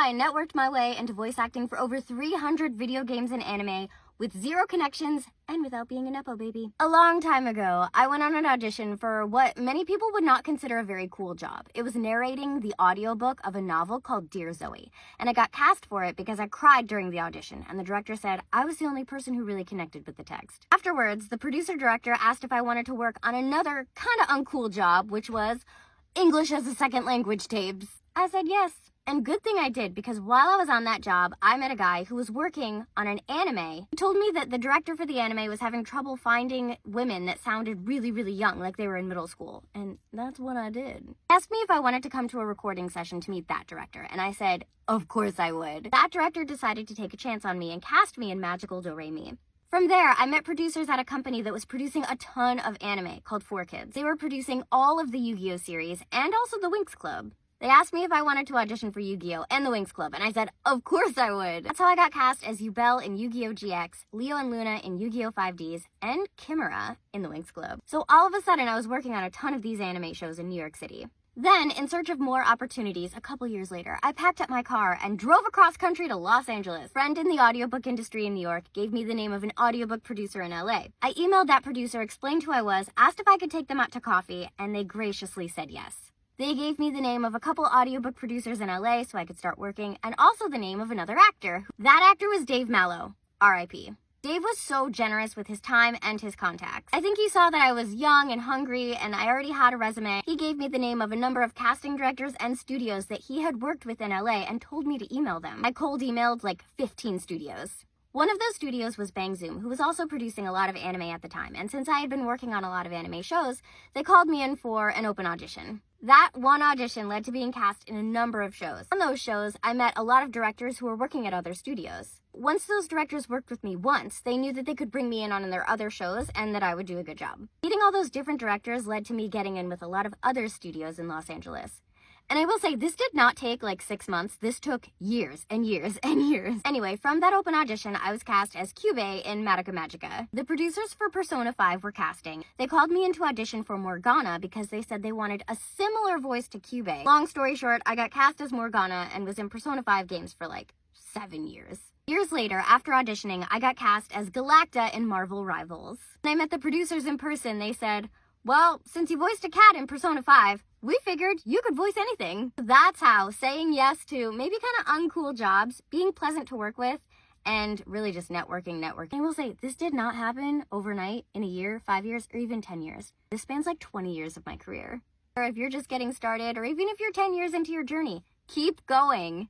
I networked my way into voice acting for over 300 video games and anime with zero connections and without being a Nepo baby. A long time ago, I went on an audition for what many people would not consider a very cool job. It was narrating the audiobook of a novel called Dear Zoe, and I got cast for it because I cried during the audition, and the director said I was the only person who really connected with the text. Afterwards, the producer-director asked if I wanted to work on another kind of uncool job, which was English as a second language tapes. I said yes. And good thing I did, because while I was on that job, I met a guy who was working on an anime. He told me that the director for the anime was having trouble finding women that sounded really, really young, like they were in middle school. And that's what I did. He asked me if I wanted to come to a recording session to meet that director, and I said, of course I would. That director decided to take a chance on me and cast me in Magical Do-Re-Mi. From there, I met producers at a company that was producing a ton of anime called 4Kids. They were producing all of the Yu-Gi-Oh series and also the Winx Club. They asked me if I wanted to audition for Yu-Gi-Oh! And the Winx Club, and I said, of course I would. That's how I got cast as Yubel in Yu-Gi-Oh! GX, Leo and Luna in Yu-Gi-Oh! 5Ds, and Kimura in the Winx Club. So all of a sudden, I was working on a ton of these anime shows in New York City. Then, in search of more opportunities, a couple years later, I packed up my car and drove across country to Los Angeles. A friend in the audiobook industry in New York gave me the name of an audiobook producer in LA. I emailed that producer, explained who I was, asked if I could take them out to coffee, and they graciously said yes. They gave me the name of a couple audiobook producers in LA so I could start working, and also the name of another actor. That actor was Dave Mallow, R.I.P. Dave was so generous with his time and his contacts. I think he saw that I was young and hungry and I already had a resume. He gave me the name of a number of casting directors and studios that he had worked with in LA and told me to email them. I cold emailed like 15 studios. One of those studios was Bang Zoom, who was also producing a lot of anime at the time, and since I had been working on a lot of anime shows, they called me in for an open audition. That one audition led to being cast in a number of shows. On those shows, I met a lot of directors who were working at other studios. Once those directors worked with me once, they knew that they could bring me in on their other shows and that I would do a good job. Meeting all those different directors led to me getting in with a lot of other studios in Los Angeles. And I will say, this did not take like 6 months. This took years and years and years. Anyway, from that open audition, I was cast as Kyubey in Madoka Magica. The producers for Persona 5 were casting. They called me in to audition for Morgana because they said they wanted a similar voice to Kyubey. Long story short, I got cast as Morgana and was in Persona 5 games for like 7 years. Years later, after auditioning, I got cast as Galacta in Marvel Rivals. When I met the producers in person, they said, well, since you voiced a cat in Persona 5, we figured you could voice anything. That's how saying yes to maybe kind of uncool jobs, being pleasant to work with, and really just networking. I will say, this did not happen overnight, in a year, 5 years, or even 10 years. This spans like 20 years of my career. Or if you're just getting started, or even if you're 10 years into your journey, keep going.